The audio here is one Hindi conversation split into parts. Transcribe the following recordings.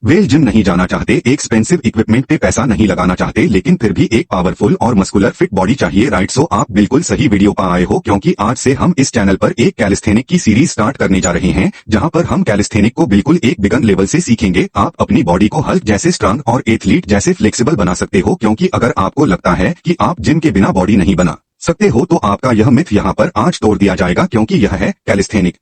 वेल जिम नहीं जाना चाहते, एक्सपेंसिव इक्विपमेंट पे पैसा नहीं लगाना चाहते, लेकिन फिर भी एक पावरफुल और मस्कुलर फिट बॉडी चाहिए, राइट? सो आप बिल्कुल सही वीडियो पर आए हो, क्योंकि आज से हम इस चैनल पर एक कैलिस्थेनिक की सीरीज स्टार्ट करने जा रहे हैं, जहां पर हम कैलिस्थेनिक को बिल्कुल एक बिगन लेवल से सीखेंगे। आप अपनी बॉडी को हल्क जैसे स्ट्रांग और एथलीट जैसे फ्लेक्सिबल बना सकते हो, क्योंकि अगर आपको लगता है कि आप जिम के बिना बॉडी नहीं बना सकते हो तो आपका यह मिथ यहाँ पर आज तोड़ दिया जाएगा, क्योंकि यह है कैलिस्थेनिक।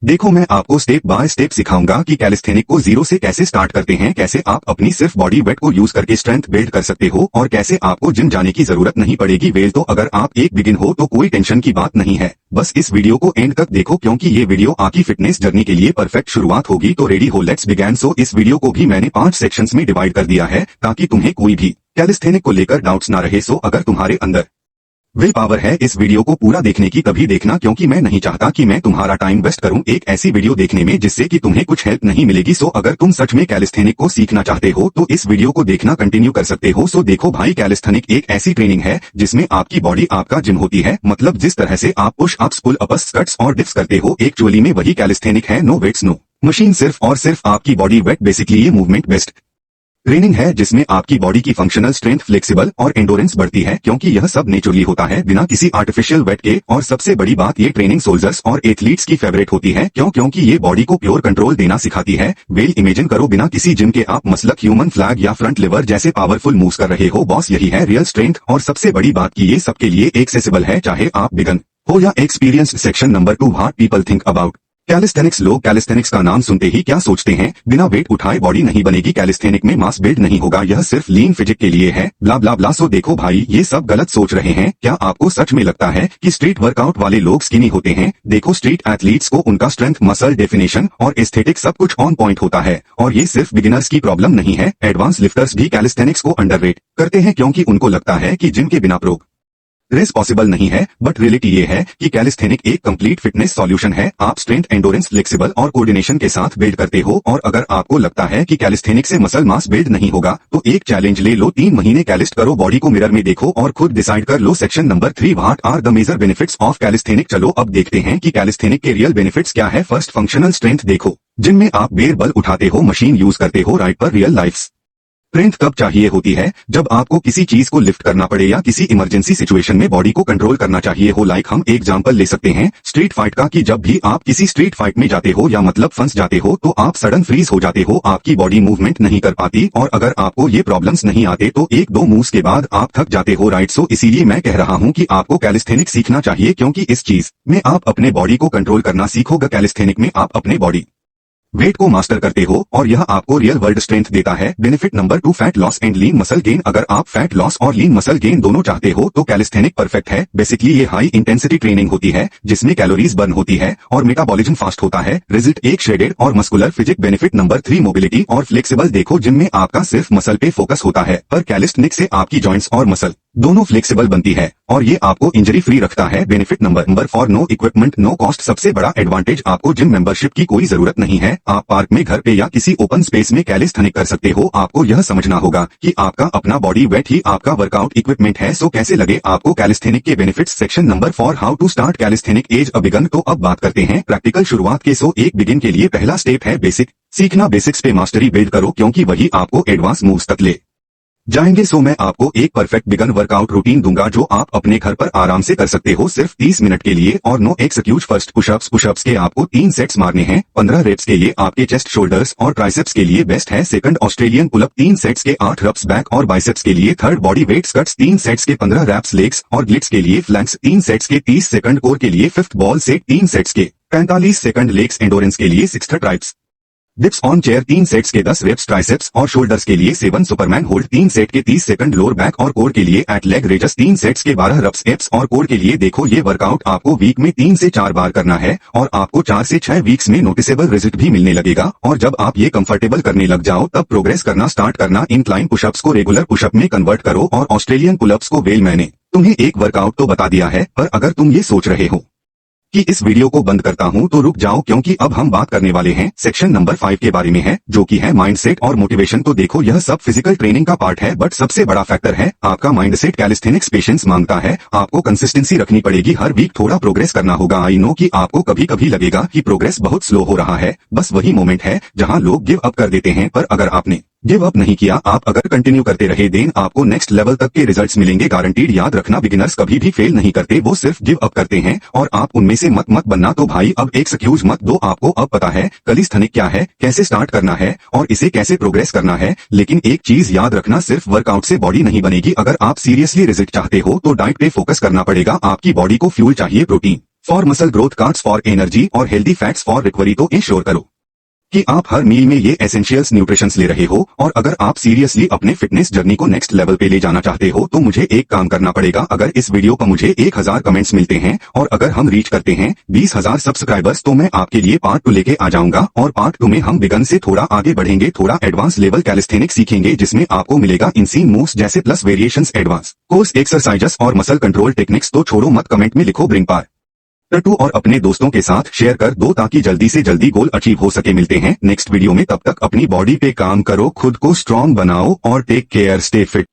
देखो, मैं आपको स्टेप बाय स्टेप सिखाऊंगा कि कैलिस्थेनिक को जीरो से कैसे स्टार्ट करते हैं, कैसे आप अपनी सिर्फ बॉडी वेट को यूज करके स्ट्रेंथ बिल्ड कर सकते हो और कैसे आपको जिम जाने की जरूरत नहीं पड़ेगी। वेल, तो अगर आप एक बिगिन हो तो कोई टेंशन की बात नहीं है, बस इस वीडियो को एंड तक देखो, क्योंकि ये वीडियो आपकी फिटनेस जर्नी के लिए परफेक्ट शुरुआत होगी। तो रेडी हो, लेट्स बिगिन। सो इस वीडियो को भी मैंने 5 सेक्शंस में डिवाइड कर दिया है, ताकि तुम्हें कोई भी कैलिस्थेनिक को लेकर डाउट्स ना रहे। सो अगर तुम्हारे अंदर विल पावर है इस वीडियो को पूरा देखने की, तभी देखना, क्योंकि मैं नहीं चाहता कि मैं तुम्हारा टाइम वेस्ट करूं एक ऐसी वीडियो देखने में जिससे कि तुम्हें कुछ हेल्प नहीं मिलेगी। सो अगर तुम सच में कैलिस्थेनिक को सीखना चाहते हो तो इस वीडियो को देखना कंटिन्यू कर सकते हो। सो देखो भाई, कैलिस्थेनिक एक ऐसी ट्रेनिंग है जिसमें आपकी बॉडी आपका जिम होती है, मतलब जिस तरह से आप push ups, pull ups, squats और डिप्स करते हो, एक्चुअली में वही कैलिस्थेनिक है। नो वेट्स, नो मशीन, सिर्फ और सिर्फ आपकी बॉडी वेट। बेसिकली ये मूवमेंट बेस्ड ट्रेनिंग है जिसमें आपकी बॉडी की फंक्शनल स्ट्रेंथ, फ्लेक्सिबल और एंडोरेंस बढ़ती है, क्योंकि यह सब नेचुरली होता है बिना किसी आर्टिफिशियल वेट के। और सबसे बड़ी बात, ये ट्रेनिंग सोल्जर्स और एथलीट्स की फेवरेट होती है, क्योंकि ये बॉडी को प्योर कंट्रोल देना सिखाती है। वेल, इमेजिन करो, बिना किसी जिम के आप मसलक, ह्यूमन फ्लैग या फ्रंट लिवर जैसे पावरफुल मूव्स कर रहे हो। बॉस, यही है रियल स्ट्रेंथ। और सबसे बड़ी बात की ये सबके लिए एक्सेसिबल है, चाहे आप बिगन हो या experienced. Section number 2, what people think about calisthenics. लोग कैलिस्थेनिक्स का नाम सुनते ही क्या सोचते हैं? बिना वेट उठाए बॉडी नहीं बनेगी, कैलिस्थेनिक में मास बिल्ड नहीं होगा, यह सिर्फ लीन फिजिक के लिए है, ब्ला ब्ला ब्ला। सो देखो भाई, ये सब गलत सोच रहे हैं। क्या आपको सच में लगता है कि स्ट्रीट वर्कआउट वाले लोग स्किनी होते हैं? देखो, स्ट्रीट एथलीट्स को उनका स्ट्रेंथ, मसल डेफिनेशन और एस्थेटिक सब कुछ ऑन पॉइंट होता है। और ये सिर्फ बिगिनर्स की प्रॉब्लम नहीं है, एडवांस लिफ्टर्स भी कैलिस्थेनिक्स को अंडररेट करते हैं, क्योंकि उनको लगता है कि जिम के बिना प्रोग्रेस पॉसिबल नहीं है। बट रियलिटी ये है कि कैलिस्थेनिक एक कंप्लीट फिटनेस सॉल्यूशन है। आप स्ट्रेंथ, एंडोरेंस, फ्लेक्सिबल और कोऑर्डिनेशन के साथ बिल्ड करते हो। और अगर आपको लगता है कि कैलिस्थेनिक से मसल मास बिल्ड नहीं होगा तो एक चैलेंज ले लो, 3 महीने कैलिस्ट करो, बॉडी को मिरर में देखो और खुद डिसाइड कर लो। Section number 3, what are the major benefits of calisthenic. चलो अब देखते हैं कि कैलिस्थेनिक के रियल बेनिफिट्स क्या है। First, functional strength. देखो, जिम में आप बेर बल उठाते हो, मशीन यूज करते हो, राइट? पर रियल लाइफ स्ट्रेंथ कब चाहिए होती है? जब आपको किसी चीज को लिफ्ट करना पड़े या किसी इमरजेंसी सिचुएशन में बॉडी को कंट्रोल करना चाहिए हो। लाइक हम एग्जांपल ले सकते हैं स्ट्रीट फाइट का, कि जब भी आप किसी स्ट्रीट फाइट में जाते हो या मतलब फंस जाते हो तो आप सडन फ्रीज हो जाते हो, आपकी बॉडी मूवमेंट नहीं कर पाती। और अगर आपको ये प्रॉब्लम्स नहीं आते तो 1-2 मूव्स के बाद आप थक जाते हो, राइट? सो इसीलिए मैं कह रहा हूँ कि आपको कैलिस्थेनिक सीखना चाहिए, क्योंकि इस चीज में आप अपने बॉडी को कंट्रोल करना सीखोगे। कैलिस्थेनिक में आप अपने बॉडी वेट को मास्टर करते हो और यह आपको रियल वर्ल्ड स्ट्रेंथ देता है। Benefit number 2, fat loss and lean muscle gain. अगर आप फैट लॉस और लीन मसल गेन दोनों चाहते हो तो कैलिस्थेनिक परफेक्ट है। बेसिकली ये हाई इंटेंसिटी ट्रेनिंग होती है जिसमें कैलोरीज बर्न होती है और मेटाबॉलिज्म फास्ट होता है। रिजल्ट एक श्रेडेड और muscular physique. Benefit number 3, mobility और फ्लेक्सिबल। देखो, जिम में आपका सिर्फ मसल पे फोकस होता है, पर कैलिस्थेनिक से आपकी जॉइंट्स और मसल दोनों फ्लेक्सिबल बनती है और ये आपको इंजरी फ्री रखता है। Benefit number 4, no equipment no cost. सबसे बड़ा एडवांटेज, आपको जिम मेंबरशिप की कोई जरूरत नहीं है। आप पार्क में, घर पे या किसी ओपन स्पेस में कैलिस्थेनिक कर सकते हो। आपको यह समझना होगा कि आपका अपना बॉडी वेट ही आपका वर्कआउट इक्विपमेंट है। सो कैसे लगे आपको कैलिस्थेनिक के benefits? Section number 4, how to start calisthenic as a beginner. तो अब बात करते हैं प्रैक्टिकल शुरुआत के। सो एक बिगिन के लिए पहला स्टेप है बेसिक सीखना। बेसिक्स पे मास्टरी बिल्ड करो, क्योंकि वही आपको एडवांस मूव्स तक ले जाएंगे। सो मैं आपको एक परफेक्ट बिगन वर्कआउट रूटीन दूंगा जो आप अपने घर पर आराम से कर सकते हो, सिर्फ 30 मिनट के लिए। और नो एक्सक्यूज। फर्स्ट, पुशअप्स के आपको 3 सेट्स मारने हैं, 15 रेप्स के लिए आपके चेस्ट, शोल्डर्स और ट्राइसेप्स के लिए बेस्ट है। सेकंड, ऑस्ट्रेलियन पुलअप 3 सेट्स के 8 रप्स बैक और बाइसेप्स के लिए। Third, body weight squats 3 sets के 15 रैप्स लेग्स और ग्लिट्स के लिए। फ्लैंक्स 3 सेट्स के 30 सेकंड, कोर के लिए। फिफ्थ, बॉल सेट 3 सेट्स के 45 सेकंड, लेग्स एंडोरेंस के लिए। Sixth, triceps dips on chair 3 sets के 10 रेप्स, ट्राइसेप्स और शोल्डर्स के लिए। 7, सुपरमैन होल्ड 3 सेट के 30 सेकंड, लोअर बैक और कोर के लिए। एट लेग रेजस 3 सेट्स के 12 रप्स, एप्स और कोर के लिए। देखो, ये वर्कआउट आपको वीक में 3 से 4 बार करना है और आपको 4 से 6 वीक्स में नोटिसेबल रिजल्ट भी मिलने लगेगा। और जब आप ये कंफर्टेबल करने लग जाओ तब प्रोग्रेस करना स्टार्ट करना। इंक्लाइन पुशअप्स को रेगुलर पुशअप में कन्वर्ट करो और ऑस्ट्रेलियन पुलअप्स को। वेल, मैंने तुम्हें एक वर्कआउट तो बता दिया है, पर अगर तुम ये सोच रहे हो कि इस वीडियो को बंद करता हूं तो रुक जाओ, क्योंकि अब हम बात करने वाले हैं सेक्शन नंबर 5 के बारे में है, जो कि है माइंडसेट और मोटिवेशन। तो देखो, यह सब फिजिकल ट्रेनिंग का पार्ट है, बट सबसे बड़ा फैक्टर है आपका माइंडसेट। कैलिस्थेनिक्स पेशेंस मांगता है, आपको कंसिस्टेंसी रखनी पड़ेगी, हर वीक थोड़ा प्रोग्रेस करना होगा। आई नो कि आपको कभी कभी लगेगा कि प्रोग्रेस बहुत स्लो हो रहा है, बस वही मोमेंट है जहां लोग गिव अप कर देते हैं, पर अगर आपने गिव अप नहीं किया, आप अगर कंटिन्यू करते रहे, देन आपको नेक्स्ट लेवल तक के रिजल्ट्स मिलेंगे, गारंटीड। याद रखना, बिगिनर्स कभी भी फेल नहीं करते, वो सिर्फ गिव अप करते हैं, और आप उनमें से मत बनना। तो भाई अब एक्सक्यूज मत दो, आपको अब पता है कैलिस्थेनिक्स क्या है, कैसे स्टार्ट करना है और इसे कैसे प्रोग्रेस करना है। लेकिन एक चीज याद रखना, सिर्फ वर्कआउट से बॉडी नहीं बनेगी। अगर आप सीरियसली रिजल्ट चाहते हो तो डाइट पे फोकस करना पड़ेगा। आपकी बॉडी को फ्यूल चाहिए, protein for muscle growth, carbs for energy और हेल्दी फैट्स फॉर रिकवरी। तो इंश्योर करो कि आप हर मील में ये एसेंशियल्स न्यूट्रिशंस ले रहे हो। और अगर आप सीरियसली अपने फिटनेस जर्नी को नेक्स्ट लेवल पे ले जाना चाहते हो तो मुझे एक काम करना पड़ेगा। अगर इस वीडियो पर मुझे 1000 कमेंट्स मिलते हैं और अगर हम रीच करते हैं 20,000 सब्सक्राइबर्स, तो मैं आपके लिए पार्ट 2 लेके आ जाऊंगा। और पार्ट 2 में हम बिगन से थोड़ा आगे बढ़ेंगे, थोड़ा एडवांस लेवल कैलिस्थेनिक्स सीखेंगे, जिसमें आपको मिलेगा इनसीन मूव्स जैसे plus variations, advance course exercises और मसल कंट्रोल टेक्निक्स। तो छोड़ो मत, कमेंट में लिखो ब्रिंग पार्ट 2 और अपने दोस्तों के साथ शेयर कर दो ताकि जल्दी से जल्दी गोल अचीव हो सके। मिलते हैं नेक्स्ट वीडियो में, तब तक अपनी बॉडी पे काम करो, खुद को स्ट्रांग बनाओ और टेक केयर, स्टे फिट।